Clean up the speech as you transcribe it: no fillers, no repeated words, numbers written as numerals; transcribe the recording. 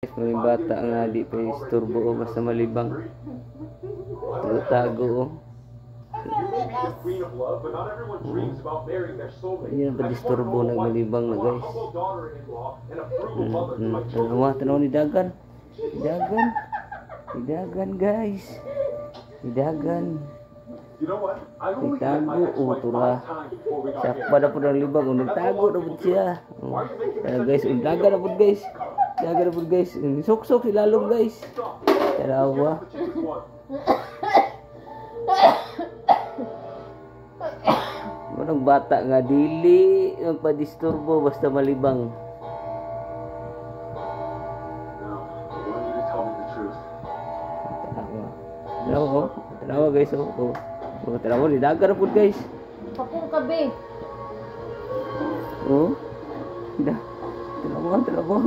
Maling bata nga di pa isturbo o basta malibang. Tago o. Yan pa disturbo na malibang na guys. Tanawa ni dagan. Dagan guys. Dagan. Tago o tura. Sakpa na po ng libang. Tago na po siya. Guys, dagan na po guys. Dagan na po guys. Sok-sok ilalong guys. Tarawa. Manong bata nga dili magpa-disturbo basta malibang. Tanawa guys oh. Tanawa ni dagan na po guys. Papong kabe. Oh. Tanawa.